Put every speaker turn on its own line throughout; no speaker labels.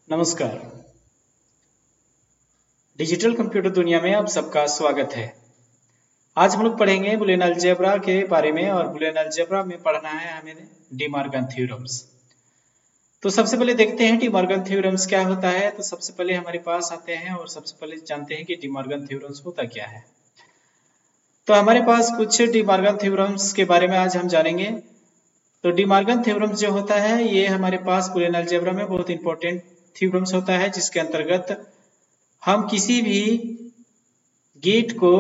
नमस्कार। Digital computer दुनिया में आप सबका स्वागत है। आज हम लोग पढ़ेंगे बुलियन अलजेब्रा के बारे में और बुलियन अलजेब्रा में पढ़ना है हमें डी मॉर्गन थ्योरम्स। तो सबसे पहले देखते हैं डी मॉर्गन थ्योरम्स क्या होता है। तो सबसे पहले हमारे पास आते हैं और सबसे पहले जानते हैं कि डी मॉर्गन थ्योरम्स होता क्या है। तो हमारे पास कुछ डी मॉर्गन थ्योरम्स के बारे में आज हम जानेंगे। तो डी मॉर्गन थ्योरम्स जो होता है ये हमारे पास बुलियन अलजेब्रा में बहुत इंपॉर्टेंट थ्योरम्स होता है, जिसके अंतर्गत हम किसी भी गेट को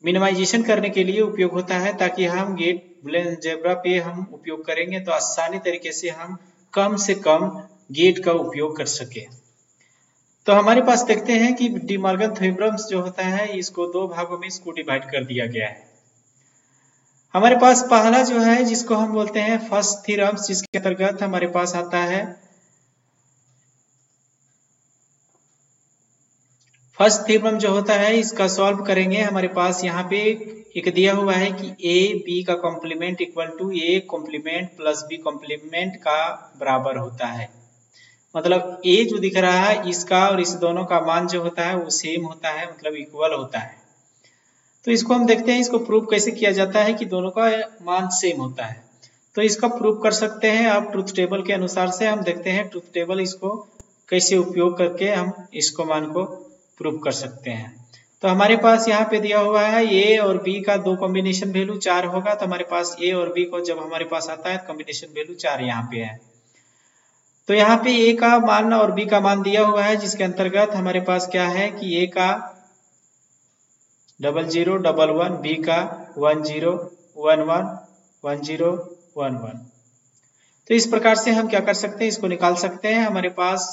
मिनिमाइजेशन करने के लिए उपयोग होता है, ताकि हम गेट बुलियन अलजेब्रा पे हम उपयोग करेंगे तो आसानी तरीके से कम गेट का उपयोग कर सके। तो हमारे पास देखते हैं कि डी मॉर्गन थ्योरम्स जो होता है इसको दो भागों में इसको डिवाइड कर दिया गया है। हमारे पास पहला जो है जिसको हम बोलते हैं फर्स्ट थ्योरम्स, जिसके अंतर्गत हमारे पास आता है फर्स्ट थ्योरम जो होता है इसका सॉल्व करेंगे। हमारे पास यहाँ पे एक दिया हुआ है कि ए बी का complement equal to A complement plus B complement का बराबर होता है। मतलब ए जो दिख रहा है इसका और इस दोनों का मान जो होता है वो सेम होता है, मतलब इक्वल होता है। तो इसको हम देखते हैं इसको प्रूव कैसे किया जाता है कि दोनों का मान सेम होता है। तो इसका प्रूव कर सकते हैं आप ट्रुथ टेबल के अनुसार से। हम देखते हैं ट्रुथ टेबल इसको कैसे उपयोग करके हम इसको मान को प्रूव कर सकते हैं। तो हमारे पास यहाँ पे दिया हुआ है ए और बी का दो कॉम्बिनेशन वैल्यू 4 होगा। तो हमारे पास ए और बी को जब हमारे पास आता है कॉम्बिनेशन वैल्यू 4 यहाँ पे है। तो यहाँ पे ए का मान और बी का मान दिया हुआ है, जिसके अंतर्गत हमारे पास क्या है कि ए का 0011, बी का 1011, 1011। तो इस प्रकार से हम क्या कर सकते हैं, इसको निकाल सकते हैं। हमारे पास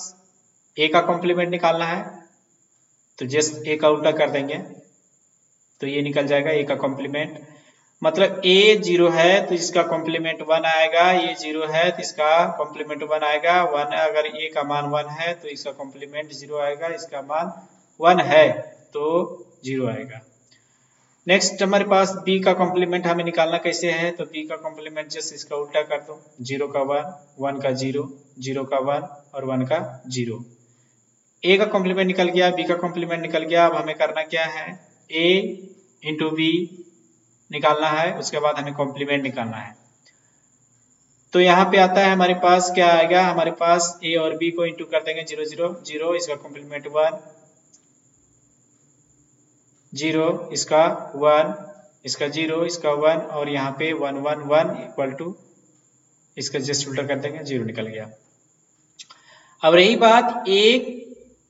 ए का कॉम्प्लीमेंट निकालना है तो जस्ट ए का उल्टा कर देंगे तो ये निकल जाएगा ए का कॉम्प्लीमेंट। मतलब ए 0 है तो इसका कॉम्प्लीमेंट 1 आएगा, ये 0 है तो इसका कॉम्प्लीमेंट 1 आएगा। 1 अगर ए का मान 1 है तो इसका कॉम्प्लीमेंट 0 आएगा, इसका मान 1 है तो 0 आएगा। नेक्स्ट हमारे पास बी का कॉम्प्लीमेंट हमें निकालना कैसे है, तो बी का कॉम्प्लीमेंट जस्ट इसका उल्टा कर दो। 0 का 1, 1 का 0, 0 का 1 और 1 का 0। ए का कॉम्प्लीमेंट निकल गया, बी का कॉम्प्लीमेंट निकल गया। अब हमें करना क्या है, ए इंटू बी निकालना है, उसके बाद हमें कॉम्प्लीमेंट निकालना है। तो यहाँ पे आता है हमारे पास क्या आएगा, हमारे पास ए और बी को इंटू कर देंगे 0 0 0, इसका कॉम्प्लीमेंट 1, 0 इसका 1, इसका 0 इसका 1 और यहाँ पे 1 1 1 इक्वल टू इसका जस्ट उल्टा कर देंगे, 0 निकल गया। अब रही बात ए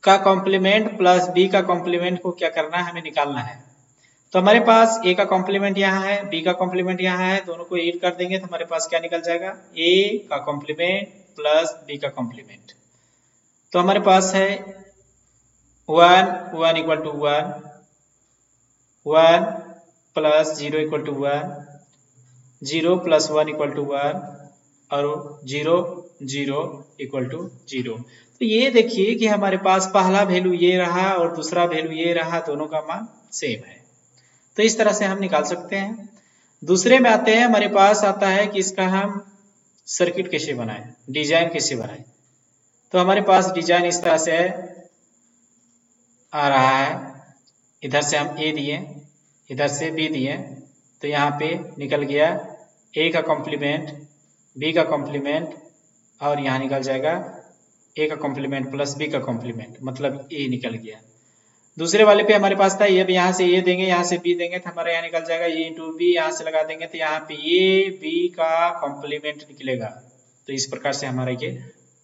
का कॉम्प्लीमेंट प्लस बी का कॉम्प्लीमेंट को क्या करना है, हमें निकालना है। तो हमारे पास ए का कॉम्प्लीमेंट यहाँ है, बी का कॉम्प्लीमेंट यहाँ है, दोनों को ऐड कर देंगे तो हमारे पास क्या निकल जाएगा, ए का कॉम्प्लीमेंट प्लस बी का कॉम्प्लीमेंट। तो हमारे पास है 1 1 equal to 1, 1 plus 0 equal to 1, 0 plus 1 equal to 1 और 0 0 इक्वल टू 0। तो ये देखिए कि हमारे पास पहला वैल्यू ये रहा और दूसरा वैल्यू ये रहा, दोनों का मान सेम है। तो इस तरह से हम निकाल सकते हैं। दूसरे में आते हैं, हमारे पास आता है कि इसका हम सर्किट कैसे बनाएं, डिजाइन कैसे बनाएं। तो हमारे पास डिजाइन इस तरह से आ रहा है, इधर से हम ए दिए, इधर से बी दिए, तो यहाँ पे निकल गया ए का कॉम्प्लीमेंट, बी का कॉम्प्लीमेंट और यहाँ निकल जाएगा ए का कॉम्प्लीमेंट प्लस बी का कॉम्प्लीमेंट, मतलब ए निकल गया। दूसरे वाले पे हमारे पास था ये, यहाँ से ए देंगे यहाँ से बी देंगे तो हमारा यहाँ निकल जाएगा ए इंटू बी, यहाँ से लगा देंगे तो यहाँ पे ए बी का कॉम्प्लीमेंट निकलेगा। तो इस प्रकार से हमारा ये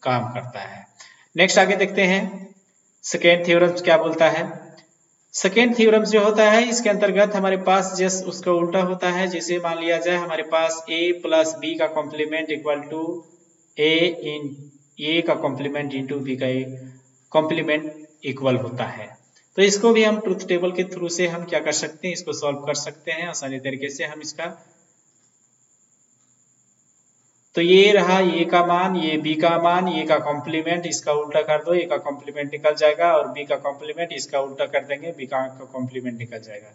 काम करता है। नेक्स्ट आगे देखते हैं सेकेंड थ्योरम क्या बोलता है। सेकेंड थ्योरम जो होता है इसके अंतर्गत हमारे पास जस्ट उसका उल्टा होता है। जैसे मान लिया जाए हमारे पास ए प्लस बी का कॉम्प्लीमेंट इक्वल टू ए का कॉम्प्लीमेंट इंटू बी का कॉम्प्लीमेंट इक्वल होता है। तो इसको भी हम ट्रुथ टेबल के थ्रू से हम क्या कर सकते हैं, इसको सॉल्व कर सकते हैं आसानी तरीके से हम इसका। तो ये रहा ए का मान, ये बी का मान, ए का कॉम्प्लीमेंट, इसका उल्टा कर दो, ए का कॉम्प्लीमेंट निकल जाएगा और बी का कॉम्प्लीमेंट इसका उल्टा कर देंगे, बी का कॉम्प्लीमेंट निकल जाएगा।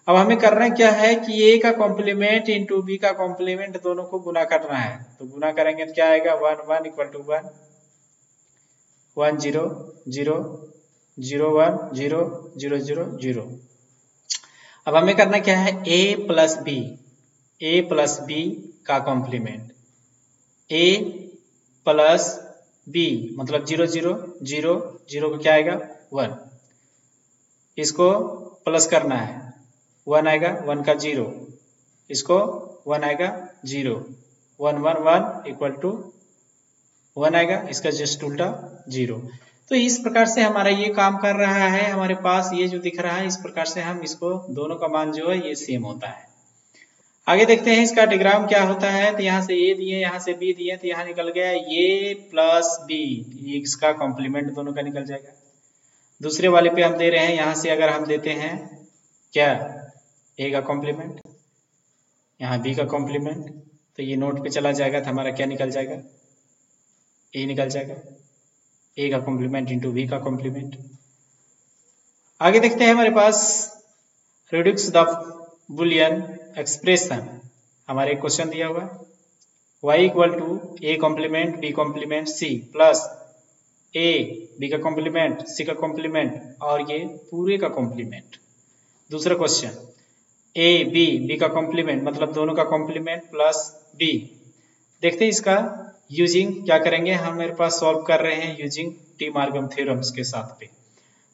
अब हमें करना क्या है कि ए का कॉम्प्लीमेंट इंटू बी का कॉम्प्लीमेंट दोनों को गुना करना है। तो गुना करेंगे तो क्या आएगा, 1 1 इक्वल टू 1, 1 0 0 0 1 0 0 0 0। अब हमें करना क्या है, a प्लस बी का कॉम्प्लीमेंट, a प्लस बी मतलब 0 0 0 0 को क्या आएगा 1, इसको प्लस करना है 1 आएगा 1 का 0, इसको 1 आएगा 0, 1 1 1 इक्वल टू 1 आएगा, इसका जस्ट उल्टा 0। तो इस प्रकार से हमारा ये काम कर रहा है, हमारे पास ये जो दिख रहा है इस प्रकार से हम इसको दोनों का मान जो है ये सेम होता है। आगे देखते हैं इसका डायग्राम क्या होता है। तो यहाँ से ए दिए, यहाँ से बी दिए, तो यहाँ निकल गया ए प्लस बी, इसका कॉम्प्लीमेंट दोनों का निकल जाएगा। दूसरे वाले पे हम दे रहे हैं, यहाँ से अगर हम देते हैं क्या ए का कॉम्प्लीमेंट, यहाँ बी का कॉम्प्लीमेंट, तो ये नोट पे चला जाएगा तो हमारा क्या निकल जाएगा, ए निकल जाएगा, ए का कॉम्प्लीमेंट इंटू बी का कॉम्प्लीमेंट। आगे देखते हैं हमारे पास रिड्यूस द बुलियन एक्सप्रेशन, हमारे क्वेश्चन दिया हुआ y equal to A complement B complement C plus A B का कॉम्प्लीमेंट सी का कॉम्प्लीमेंट और ये पूरे का कॉम्प्लीमेंट। दूसरा क्वेश्चन ए बी बी का कॉम्प्लीमेंट मतलब दोनों का कॉम्प्लीमेंट प्लस बी। देखते हैं इसका यूजिंग क्या करेंगे, हम मेरे पास सॉल्व कर रहे हैं यूजिंग डी मॉर्गन थ्योरम्स के साथ पे।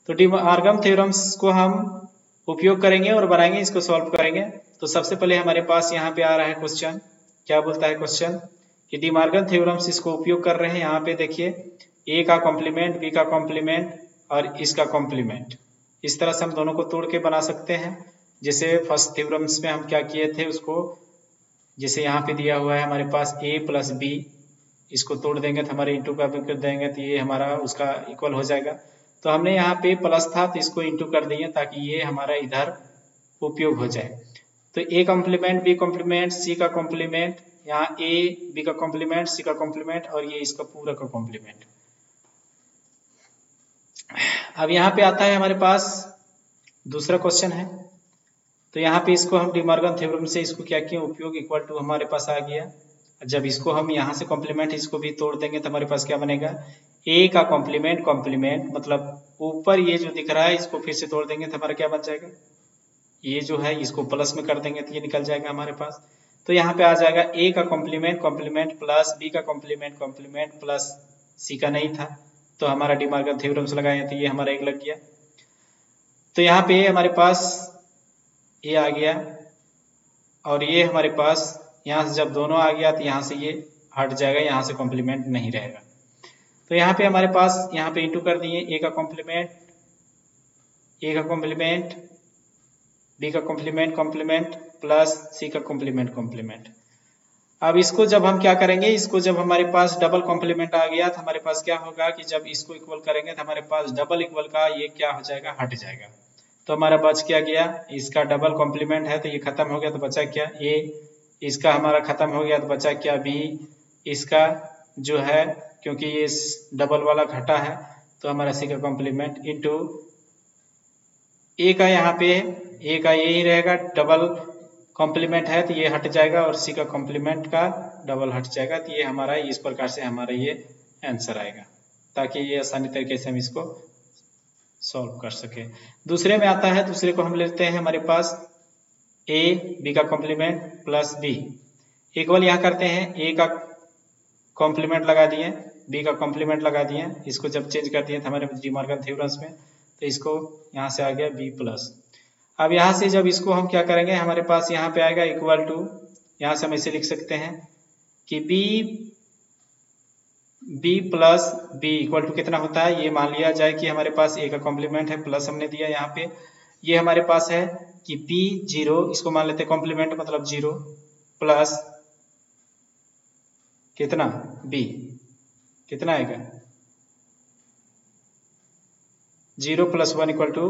तो डी मॉर्गन थ्योरम्स को हम उपयोग करेंगे और बनाएंगे, इसको सॉल्व करेंगे। तो सबसे पहले हमारे पास यहाँ पे आ रहा है क्वेश्चन, क्या बोलता है क्वेश्चन कि डी मॉर्गन थ्योरम्स इसको उपयोग कर रहे हैं। यहाँ पे देखिए ए का कॉम्प्लीमेंट बी का कॉम्प्लीमेंट और इसका कॉम्प्लीमेंट, इस तरह से हम दोनों को तोड़ के बना सकते हैं। जैसे फर्स्ट थ्योरम्स में हम क्या किए थे उसको, जैसे यहाँ पे दिया हुआ है हमारे पास a प्लस बी, इसको तोड़ देंगे तो हमारे इंटू का कर देंगे तो ये हमारा उसका इक्वल हो जाएगा। तो हमने यहाँ पे प्लस था तो इसको इंटू कर दिए ताकि ये हमारा इधर उपयोग हो जाए। तो a complement B complement C का कॉम्प्लीमेंट, यहाँ a b का कॉम्प्लीमेंट सी का कॉम्प्लीमेंट और ये इसका पूरा का कॉम्प्लीमेंट। अब यहाँ पे आता है हमारे पास दूसरा क्वेश्चन है। तो यहाँ पे इसको हम डी मॉर्गन थ्योरम से इसको क्या किया उपयोग, इक्वल टू हमारे पास आ गया। जब इसको हम यहाँ से कॉम्प्लीमेंट इसको भी तोड़ देंगे तो हमारे पास क्या बनेगा, ए का कॉम्प्लीमेंट कॉम्प्लीमेंट मतलब ऊपर ये जो दिख रहा है इसको फिर से तोड़ देंगे तो हमारा क्या बन जाएगा, ये जो है इसको प्लस में कर देंगे तो ये निकल जाएगा हमारे पास। तो यहाँ पे आ जाएगा ए का कॉम्प्लीमेंट कॉम्प्लीमेंट प्लस बी का कॉम्प्लीमेंट कॉम्प्लीमेंट प्लस सी का नहीं था तो हमारा डी मॉर्गन थ्योरम से लगाए तो ये हमारा एक लग गया। तो यहाँ पे हमारे पास ये आ गया और ये हमारे पास यहाँ से जब दोनों आ गया तो यहाँ से ये हट जाएगा, यहाँ से कॉम्प्लीमेंट नहीं रहेगा। तो यहाँ पे हमारे पास यहाँ पे इंटू कर दिए ए का कॉम्प्लीमेंट बी का कॉम्प्लीमेंट कॉम्प्लीमेंट प्लस सी का कॉम्प्लीमेंट कॉम्प्लीमेंट। अब इसको जब हम क्या करेंगे, इसको जब हमारे पास डबल कॉम्प्लीमेंट आ गया तो हमारे पास क्या होगा कि जब इसको इक्वल करेंगे तो हमारे पास डबल इक्वल का ये क्या हो जाएगा, हट जाएगा। तो हमारा बच क्या गया, इसका डबल कॉम्प्लीमेंट है तो ये खत्म हो गया तो बचा क्या ए, इसका हमारा खत्म हो गया तो बचा क्या बी, इसका जो है क्योंकि ये डबल वाला घटा है तो हमारा सी का कॉम्प्लीमेंट इंटू ए का, यहाँ पे ए का यही रहेगा डबल कॉम्प्लीमेंट है तो ये हट जाएगा और सी का कॉम्प्लीमेंट का डबल हट जाएगा। तो ये हमारा इस प्रकार से हमारा ये आंसर आएगा ताकि ये आसानी तरीके से हम इसको सॉल्व कर सके। दूसरे में आता है, दूसरे को हम लेते हैं हमारे पास ए बी का कॉम्प्लीमेंट प्लस बी इक्वल, यहाँ करते हैं ए का कॉम्प्लीमेंट लगा दिए बी का कॉम्प्लीमेंट लगा दिए, इसको जब चेंज कर दिए थे हमारे डी मॉर्गन थ्योरम्स में तो इसको यहाँ से आ गया बी प्लस। अब यहाँ से जब इसको हम क्या करेंगे, हमारे पास यहाँ पे आएगा इक्वल टू, यहाँ से हम इसे लिख सकते हैं कि B plus B equal to कितना होता है, ये मान लिया जाए कि हमारे पास ए का कॉम्प्लीमेंट है प्लस हमने दिया यहाँ पे, ये हमारे पास है कि बी 0, इसको मान लेते हैं कॉम्प्लीमेंट मतलब 0 प्लस कितना बी, कितना आएगा 0 प्लस 1 इक्वल टू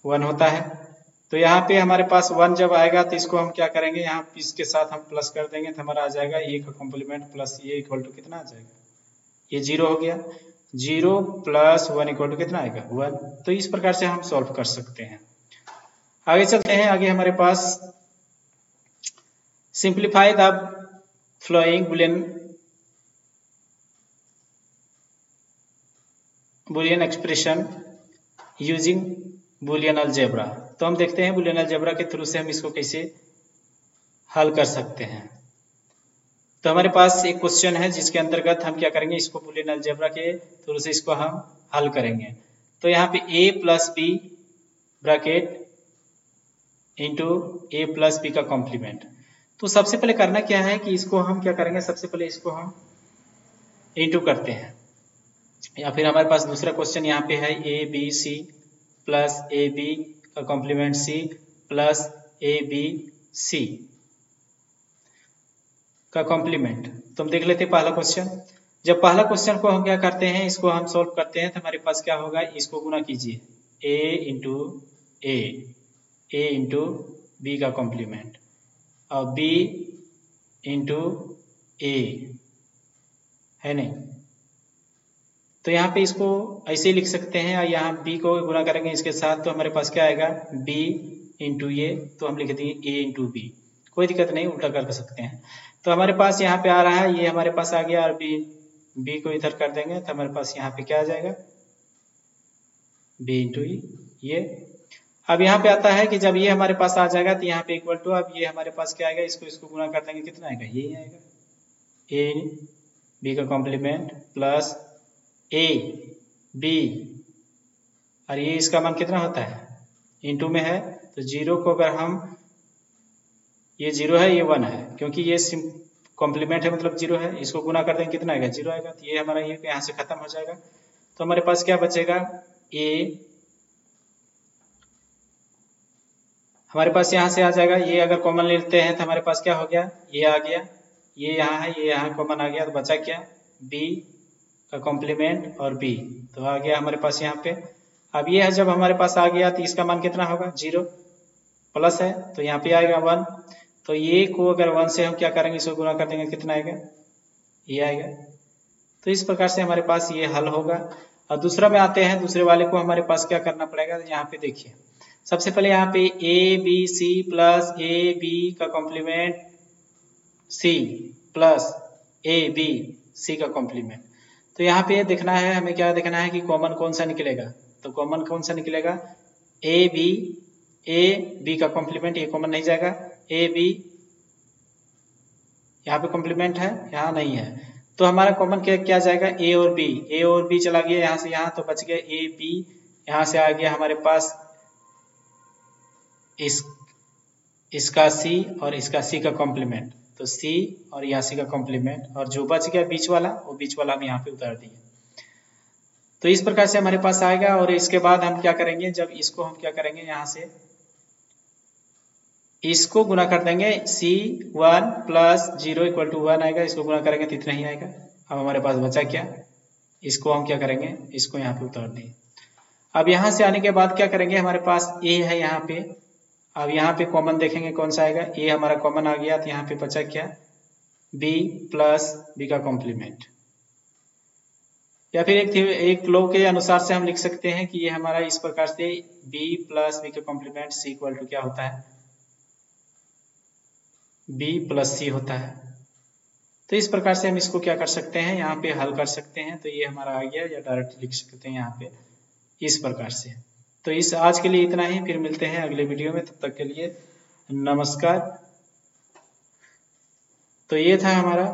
1 होता है। तो यहाँ पे हमारे पास 1 जब आएगा तो इसको हम क्या करेंगे, यहाँ इसके साथ हम प्लस कर देंगे तो हमारा आ जाएगा ए का कॉम्प्लीमेंट प्लस ये इक्वल टू कितना आ जाएगा, ये 0 हो गया, 0 प्लस 1 इक्वल टू कितना आएगा 1। तो इस प्रकार से हम सॉल्व कर सकते हैं। आगे चलते हैं, आगे हमारे पास simplify the following Boolean Boolean expression using Boolean algebra. तो हम देखते हैं बुलियन अलजेब्रा के थ्रू से हम इसको कैसे हल कर सकते हैं। तो हमारे पास एक क्वेश्चन है जिसके अंतर्गत हम क्या करेंगे, इसको बुलियन अलजेब्रा के थ्रू से इसको हम हल करेंगे। तो यहाँ पे a plus B bracket into A plus B का कॉम्प्लीमेंट। तो सबसे पहले करना क्या है कि इसको हम क्या करेंगे, सबसे पहले इसको हम इंटू करते हैं, या फिर हमारे पास दूसरा क्वेश्चन यहाँ पे है A B C plus A B का complement C plus A B C का कॉम्प्लीमेंट। तो हम देख लेते हैं पहला क्वेश्चन। जब पहला क्वेश्चन को हम क्या करते हैं, इसको हम सॉल्व करते हैं तो हमारे पास क्या होगा, इसको गुना कीजिए ए इंटू बी का कॉम्प्लीमेंट और बी इंटू ए, है नहीं। तो यहाँ पे इसको ऐसे ही लिख सकते हैं, और यहाँ b को गुना करेंगे इसके साथ तो हमारे पास क्या आएगा b इंटू ए, तो हम लिख देंगे a इंटू बी, कोई दिक्कत नहीं, उल्टा कर सकते हैं। तो हमारे पास यहाँ पे आ रहा है, ये हमारे पास आ गया, और b को इधर कर देंगे तो हमारे पास यहाँ पे क्या आ जाएगा b इंटू ये। अब यहाँ पे आता है कि जब ये हमारे पास आ जाएगा तो यहाँ पे इक्वल टू, अब ये हमारे पास क्या आएगा, इसको गुना कर देंगे, कितना आएगा, यही आएगा a b का कॉम्प्लीमेंट प्लस ए बी, और ये इसका मान कितना होता है, इंटू में है तो जीरो को अगर हम, ये जीरो है ये वन है, क्योंकि ये कॉम्प्लीमेंट है मतलब जीरो है, इसको गुना कर देंगे कितना आएगा, जीरो आएगा। तो ये हमारा ये यहाँ से खत्म हो जाएगा। तो हमारे पास क्या बचेगा, ए हमारे पास यहाँ से आ जाएगा, ये अगर कॉमन लेते हैं तो हमारे पास क्या हो गया, ये आ गया, ये यहाँ है, ये यहाँ कॉमन आ गया, तो बचा क्या, बी का कॉम्प्लीमेंट और b, तो आ गया हमारे पास यहाँ पे। अब ये है जब हमारे पास आ गया तो इसका मान कितना होगा, जीरो, प्लस है तो यहाँ पे आएगा वन, तो ये को अगर वन से हम क्या करेंगे, इसको गुना कर देंगे, कितना आएगा, ये आएगा। तो इस प्रकार से हमारे पास ये हल होगा। और दूसरा में आते हैं, दूसरे वाले को हमारे पास क्या करना पड़ेगा, यहाँ पे देखिए सबसे पहले यहाँ पे A B C plus A B का complement C plus A B C का कॉम्प्लीमेंट। तो यहाँ पे देखना है, हमें क्या देखना है कि कॉमन कौन सा निकलेगा। तो कॉमन कौन सा निकलेगा, ए बी का कॉम्प्लीमेंट, ये कॉमन नहीं जाएगा, ए बी यहाँ पे कॉम्प्लीमेंट है, यहाँ नहीं है, तो हमारा कॉमन क्या जाएगा, ए और बी चला गया यहाँ से यहाँ, तो बच गया ए बी, यहाँ से आ गया हमारे पास इसका सी और इसका सी का कॉम्प्लीमेंट, तो सी और यहाँ सी का कॉम्प्लीमेंट, और जो बच गया बीच वाला, वो बीच वाला हम यहाँ पे उतार दिए। तो इस प्रकार से हमारे पास आएगा। और इसके बाद हम क्या करेंगे, जब इसको हम क्या करेंगे, यहाँ से इसको गुना कर देंगे, C one plus zero equal to one आएगा, इसको गुना करेंगे तो इतना ही आएगा। अब हमारे पास बचा क्या, इसको हम क्या करेंगे, इसको यहाँ पे उतार देंगे। अब यहाँ से आने के बाद क्या करेंगे, हमारे पास ए है यहाँ पे, अब यहाँ पे कॉमन देखेंगे कौन सा आएगा, ए हमारा कॉमन आ गया, तो यहाँ पे बचा क्या, बी प्लस बी का कॉम्प्लीमेंट। या फिर एक लॉ के अनुसार से हम लिख सकते हैं कि ये हमारा इस प्रकार से बी प्लस बी का कॉम्प्लीमेंट सी इक्वल टू क्या होता है, बी प्लस सी होता है। तो इस प्रकार से हम इसको क्या कर सकते हैं, यहाँ पे हल कर सकते हैं। तो ये हमारा आ गया, या डायरेक्ट लिख सकते हैं यहाँ पे इस प्रकार से। तो इस आज के लिए इतना ही, फिर मिलते हैं अगले वीडियो में, तब तक के लिए नमस्कार। तो ये था हमारा